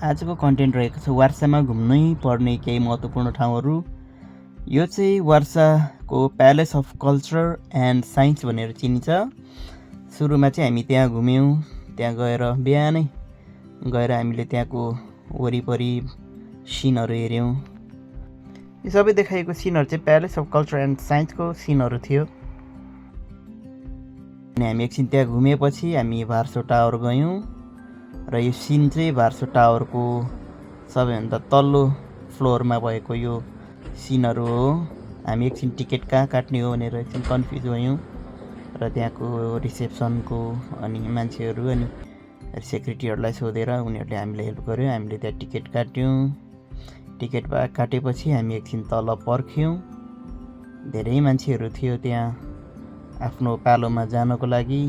आजको कन्टेन्ट रहेको छ वार्सामा घुम्नै पर्ने केही महत्त्वपूर्ण ठाउँहरू। यो चाहिँ वार्साको palace of culture and science भनेर चिनिन्छ। सुरुमा चाहिँ हामी त्यहाँ घुम्यौँ। त्यहाँ गएर बिहानै गएर हामीले त्यहाँको वरिपरि सिनहरू हेऱ्यौँ। यो सबै देखाइएको सिनहरू चाहिँ प्यालेस अफ कल्चर एन्ड साइन्सको सिनहरू थियो। अनि हामी एकछिन त्यहाँ घुमेपछि हामी भार्सो टावर गयौँ र यो सिन चाहिँ भार्सो टावरको सबैभन्दा तल्लो फ्लोरमा भएको यो सिनहरू हो। हामी एकछिन टिकट कहाँ काट्ने हो भनेर एकछिन कन्फ्युज भयौँ र त्यहाँको रिसेप्सनको अनि मान्छेहरू अनि सेक्युरिटीहरूलाई सोधेर उनीहरूले हामीलाई हेल्प गर्यो। हामीले त्यहाँ टिकट काट्यौँ। टिकट काटेपछि हामी एकछिन तल पर्ख्यौँ। धेरै मान्छेहरू थियो त्यहाँ आफ्नो पालोमा जानको लागि।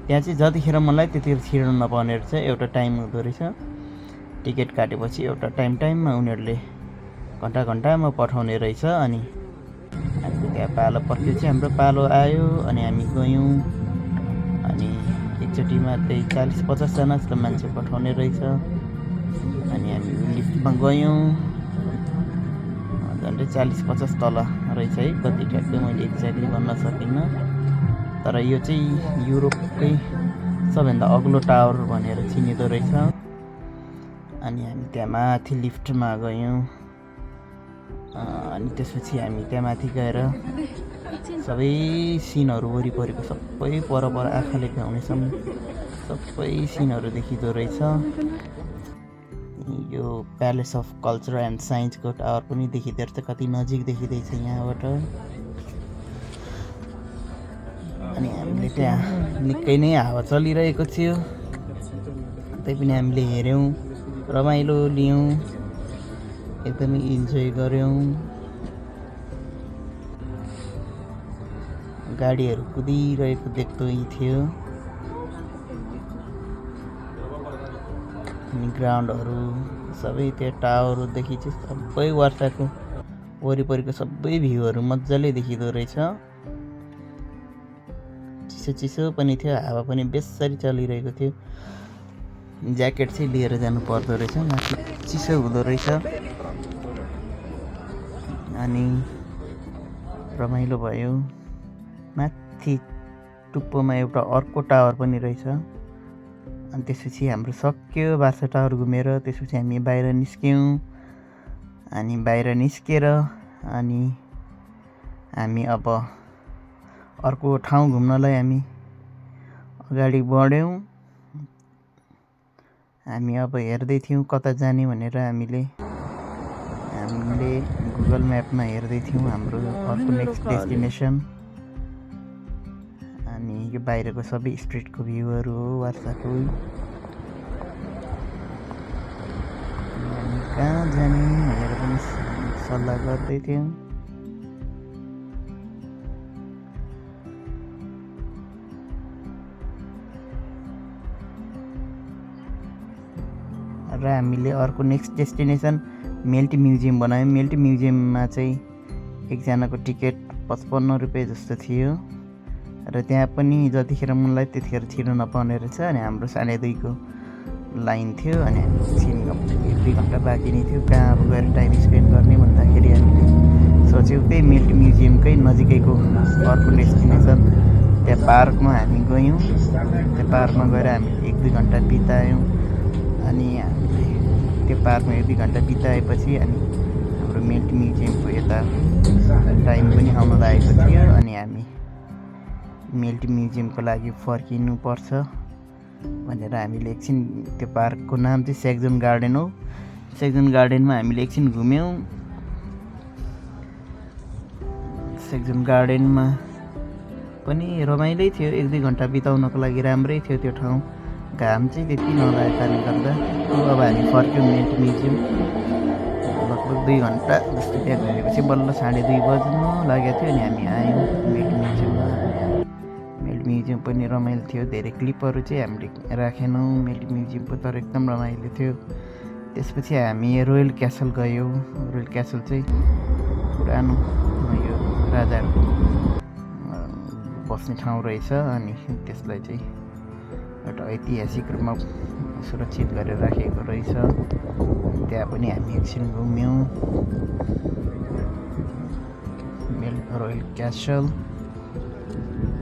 त्यहाँ चाहिँ जतिखेर मलाई त्यतिखेर छिर्न नपाउने रहेछ, एउटा टाइम हुँदो रहेछ। टिकट काटेपछि एउटा टाइममा उनीहरूले घन्टामा पठाउने रहेछ। अनि हामीले त्यहाँ पालो पर्खेपछि हाम्रो पालो आयो अनि हामी गयौँ। अनि एकचोटिमा त्यही 40-50जना जस्तो मान्छे पठाउने रहेछ। अनि हामी लिफ्टमा गयौँ। झन्डै 40-50 तल रहेछ है, कति ठ्याक्कै मैले एक्ज्याक्टली भन्न सकिनँ। तर यो चाहिँ युरोपकै सबैभन्दा अग्लो टावर भनेर चिनिँदो रहेछ। अनि हामी त्यहाँ माथि लिफ्टमा गयौँ। अनि त्यसपछि हामी त्यहाँ माथि गएर सबै सिनहरू वरिपरिको सबै पर आँखाले भ्याउनेसम्म सबै सिनहरू देखिँदो रहेछ। यो प्यालेस अफ कल्चर एन्ड साइन्सको टावर पनि देखिँदो रहेछ, कति नजिक देखिँदैछ यहाँबाट। अनि हामीले त्यहाँ निकै नै हावा चलिरहेको थियो, त्यही पनि हामीले हेऱ्यौँ, रमाइलो लियौँ, एकदमै इन्जोय गऱ्यौँ। गाडीहरू कुदिरहेको देख्दै थियो। अनि ग्राउन्डहरू सबै त्यहाँ टावरदेखि चाहिँ सबै वार्साको वरिपरिको सबै भ्यूहरू मजाले देखिँदो रहेछ। चिसो पनि थियो, हावा पनि बेसरी चलिरहेको थियो। ज्याकेट चाहिँ लिएर जानु पर्दो रहेछ, माथि चिसो हुँदो रहेछ। अनि रमाइलो भयो। माथि टुप्पोमा एउटा अर्को टावर पनि रहेछ। अनि त्यसपछि हाम्रो सक्यो वार्सा टावर घुमेर। त्यसपछि हामी बाहिर निस्क्यौँ। अनि बाहिर निस्केर अनि हामी अब अर्को ठाउँ घुम्नलाई हामी अगाडि बढ्यौँ। हामी अब हेर्दै थियौँ कता जाने भनेर। हामीले गुगल म्यापमा हेर्दै थियौँ हाम्रो अर्को नेक्स्ट डेस्टिनेसन। अनि यो बाहिरको सबै स्ट्रिटको भ्यूहरू हो वार्साको। हामी कहाँ जाने भनेर पनि सल्लाह गर्दै थियौँ। र हामीले अर्को नेक्स्ट डेस्टिनेसन मेल्टी म्युजियम बनायौँ। मेल्टी म्युजियममा चाहिँ एकजनाको टिकट 55 रुपियाँ जस्तो थियो। र त्यहाँ पनि जतिखेर मनलाई त्यतिखेर छिर्न नपाउने रहेछ। अनि हाम्रो 2:30को लाइन थियो। अनि हामी एकछिन 1-2 घन्टा बाँकी नै थियो। कहाँ अब गएर टाइम स्पेन्ड गर्ने भन्दाखेरि हामीले सोच्यौँ त्यही मेल्टी म्युजियमकै नजिकैको अर्को डेस्टिनेसन त्यहाँ पार्कमा हामी गयौँ। त्यो पार्कमा गएर हामीले 1-2 घन्टा बितायौँ। अनि हामीले त्यो पार्कमा 1-2 घन्टा बिताएपछि अनि हाम्रो मेल्टी म्युजियमको यता टाइम पनि आउन लागेको थियो। अनि हामी मेल्टी म्युजियमको लागि फर्किनुपर्छ भनेर हामीले एकछिन, त्यो पार्कको नाम चाहिँ सेक्जन गार्डन हो। सेक्जन गार्डनमा हामीले एकछिन घुम्यौँ। सेक्जन गार्डनमा पनि रमाइलै थियो। 1-2 घन्टा बिताउनको लागि राम्रै थियो त्यो ठाउँ। घाम चाहिँ त्यति नलागेको कारणले गर्दा। अब हामी फर्क्यौँ मेल्टी म्युजियम। लगभग 2 घन्टा जस्तो त्यहाँ घुमेपछि बल्ल 2:30 बज्न लागेको थियो। अनि हामी आयौँ मेल्टी म्युजियममा। मेल्टी म्युजियम पनि रमाइलो थियो। धेरै क्लिपहरू चाहिँ हामीले राखेनौँ मेल्टी म्युजियमको, तर एकदम रमाइलो थियो। त्यसपछि हामी रोयल क्यासल गयौँ। रोयल क्यासल चाहिँ पुरानो यो राजाहरूको बस्ने ठाउँ रहेछ। अनि त्यसलाई चाहिँ एउटा ऐतिहासिक रूपमा सुरक्षित गरेर राखेको रहेछ। त्यहाँ पनि हामी एकछिन घुम्यौँ। रोयल क्यासल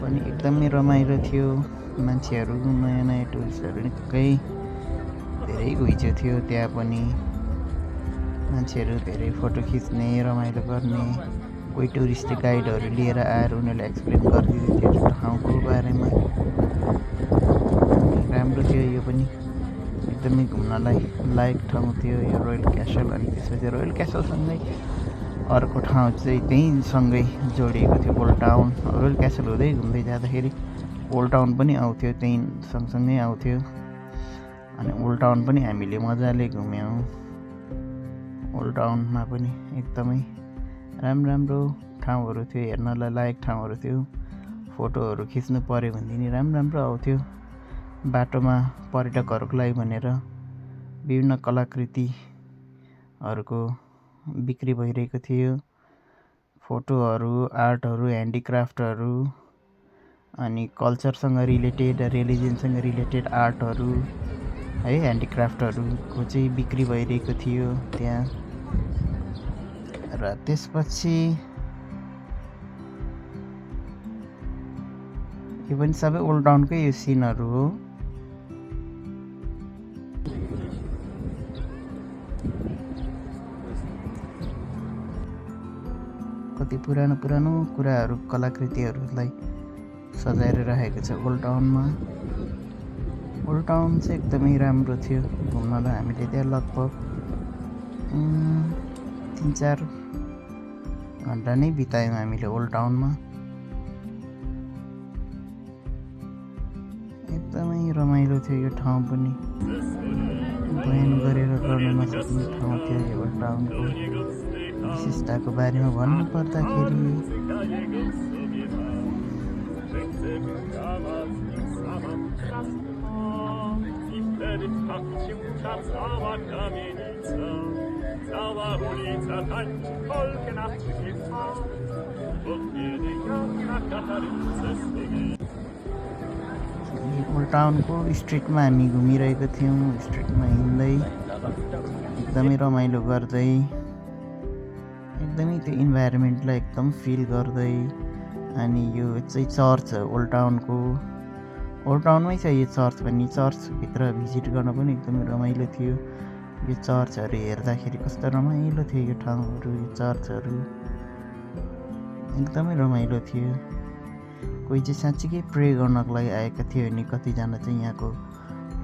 पनि एकदमै रमाइलो थियो। मान्छेहरू नयाँ नयाँ टुरिस्टहरू निकै धेरै घुइँचो थियो। त्यहाँ पनि मान्छेहरू धेरै फोटो खिच्ने रमाइलो गर्ने, कोही टुरिस्ट गाइडहरू लिएर आएर उनीहरूले एक्सप्लेन गरिदिँदै थियो त्यो ठाउँको बारेमा। राम्रो थियो, यो पनि एकदमै घुम्नलाई लायक ठाउँ थियो यो रोयल क्यासल। अनि त्यसपछि रोयल क्यासलसँगै अर्को ठाउँ चाहिँ त्यहीँसँगै जोडिएको थियो ओल्ड टाउन। रोयल क्यासल हुँदै घुम्दै जाँदाखेरि ओल्ड टाउन पनि आउँथ्यो, त्यहीँ सँगसँगै आउँथ्यो। अनि ओल्ड टाउन पनि हामीले मजाले घुम्यौँ। ओल्ड टाउनमा पनि एकदमै राम्रो ठाउँहरू थियो, हेर्नलाई लायक ठाउँहरू थियो। फोटोहरू खिच्नु पऱ्यो भनेदेखि राम्रो आउँथ्यो। बाटोमा पर्यटकहरूको लागि भनेर विभिन्न कलाकृतिहरूको बिक्री भइरहेको थियो। फोटोहरू, आर्टहरू, ह्यान्डिक्राफ्टहरू, अनि कल्चरसँग रिलेटेड, रिलिजनसँग रिलेटेड आर्टहरू है, ह्यान्डिक्राफ्टहरूको चाहिँ बिक्री भइरहेको थियो त्यहाँ। र त्यसपछि यो पनि सबै ओल्ड टाउनकै यो सिनहरू हो। कति पुरानो कुराहरू, कलाकृतिहरूलाई सजाएर राखेको छ ओल्ड टाउनमा। ओल्ड टाउन चाहिँ एकदमै राम्रो थियो घुम्नलाई। हामीले त्यहाँ लगभग 3-4 घन्टा नै बितायौँ हामीले ओल्ड टाउनमा। एकदमै रमाइलो थियो यो ठाउँ पनि। बयान गरेर गर्न नसक्ने ठाउँ थियो यो ओल्ड टाउनको। विशेषताको बारेमा भन्नु पर्दाखेरि ओल्ड टाउनको स्ट्रिटमा हामी घुमिरहेको थियौँ। स्ट्रिटमा हिँड्दै एकदमै रमाइलो गर्दै, एकदमै त्यो इन्भाइरोमेन्टलाई एकदम फिल गर्दै। अनि यो चाहिँ चर्च हो ओल्ड टाउनको। ओल्ड टाउनमै छ यो चर्च पनि। चर्चभित्र भिजिट गर्न पनि एकदमै रमाइलो थियो। यो चर्चहरू हेर्दाखेरि कस्तो रमाइलो थियो यो ठाउँहरू, यो चर्चहरू एकदमै रमाइलो थियो। कोही चाहिँ साँच्चीकै प्रे गर्नको लागि आएका थियो भने कतिजना चाहिँ यहाँको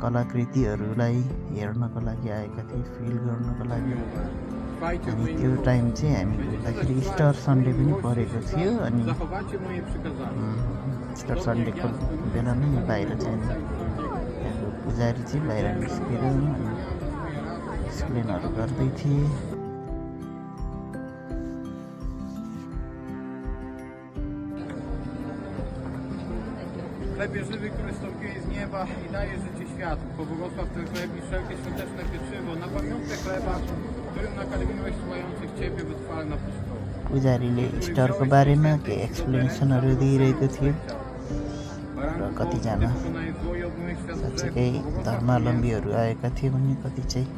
कलाकृतिहरूलाई हेर्नको लागि आएका थिए, फिल गर्नको लागि। अनि त्यो टाइम चाहिँ हामी घुम्दाखेरि इस्टर सन्डे पनि परेको थियो। अनि इस्टर सन्डेको बेला नै बाहिर चाहिँ त्यहाँको पुजारी चाहिँ बाहिर निस्केर एक्सप्लेनहरू गर्दै थिए। Chlebie żywy, który stąpiłeś z nieba i daje życie światu. Pobłogosław ten chleb i wszelkie świąteczne pieczywo na pamiątkę chleba, którym nakarmiłeś słuchających Ciebie wytrwale na pustyni. पुजारीले इस्टरको बारेमा केही एक्सप्लेनेसनहरू दिइरहेको थियो। र कतिजना साँच्चीकै धर्मावलम्बीहरू आएका थिए भने कति चाहिँ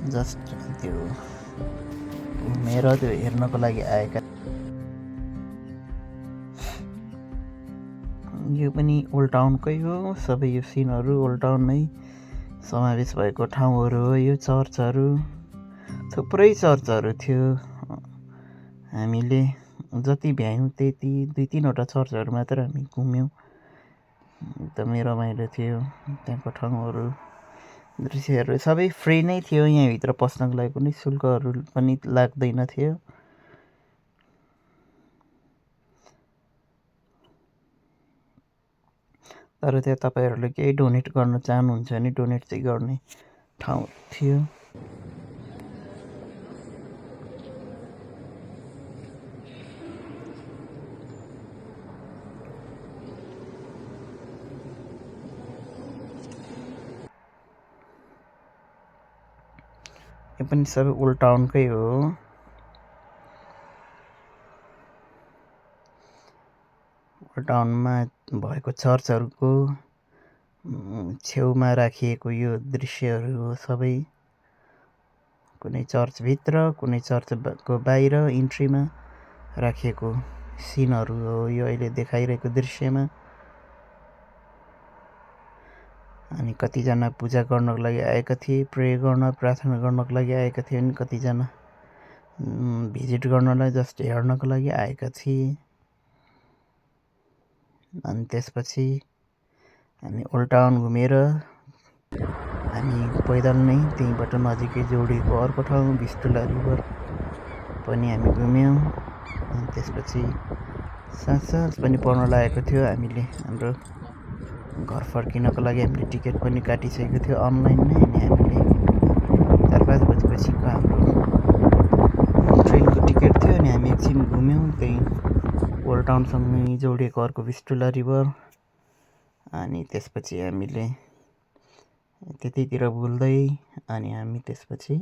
जस्ट त्यो घुमेर त्यो हेर्नको लागि आएका। यो पनि ओल्ड टाउनकै हो। सबै यो सिनहरू ओल्ड टाउनमै समावेश भएको ठाउँहरू हो। यो चर्चहरू, थुप्रै चर्चहरू थियो। हामीले जति भ्यायौँ त्यति 2-3वटा चर्चहरू मात्र हामी घुम्यौँ। एकदमै रमाइलो थियो त्यहाँको ठाउँहरू, दृश्यहरू सबै फ्री नै थियो। यहाँभित्र पस्नको लागि कुनै शुल्कहरू पनि लाग्दैन थियो। तर त्यहाँ तपाईँहरूले केही डोनेट गर्न चाहनुहुन्छ भने डोनेट चाहिँ गर्ने ठाउँ थियो। यो पनि सबै ओल्ड टाउनकै हो। ओल्ड टाउनमा भएको चर्चहरूको छेउमा राखिएको यो दृश्यहरू हो सबै। कुनै चर्चभित्र, कुनै चर्चको बाहिर इन्ट्रीमा राखिएको सिनहरू हो यो अहिले देखाइरहेको दृश्यमा। अनि कतिजना पूजा गर्नको लागि आएका थिए, प्रे गर्न, प्रार्थना गर्नको लागि आएका थिए, अनि कतिजना भिजिट गर्नलाई, जस्ट हेर्नको लागि आएका थिए। अनि त्यसपछि हामी ओल्ड टाउन घुमेर हामी पैदल नै त्यहीँबाट नजिकै जोडिएको अर्को ठाउँ भिस्टुला रिभर पनि हामी घुम्यौँ। अनि त्यसपछि साँझ पनि पर्न लागेको थियो। हामीले हाम्रो घर फर्किनको लागि हामीले टिकट पनि काटिसकेको थियो अनलाइन नै। अनि हामीले 4-5 बजेपछिको हाम्रो ट्रेनको टिकट थियो। अनि हामी एकछिन घुम्यौँ त्यहीँ ओल्ड टाउनसँगै जोडिएको अर्को भिस्टुला रिभर। अनि त्यसपछि हामीले त्यतैतिर भुल्दै अनि हामी त्यसपछि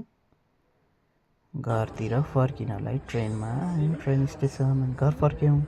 घरतिर फर्किनलाई ट्रेनमा आयौँ। ट्रेन स्टेसन घर फर्क्यौँ।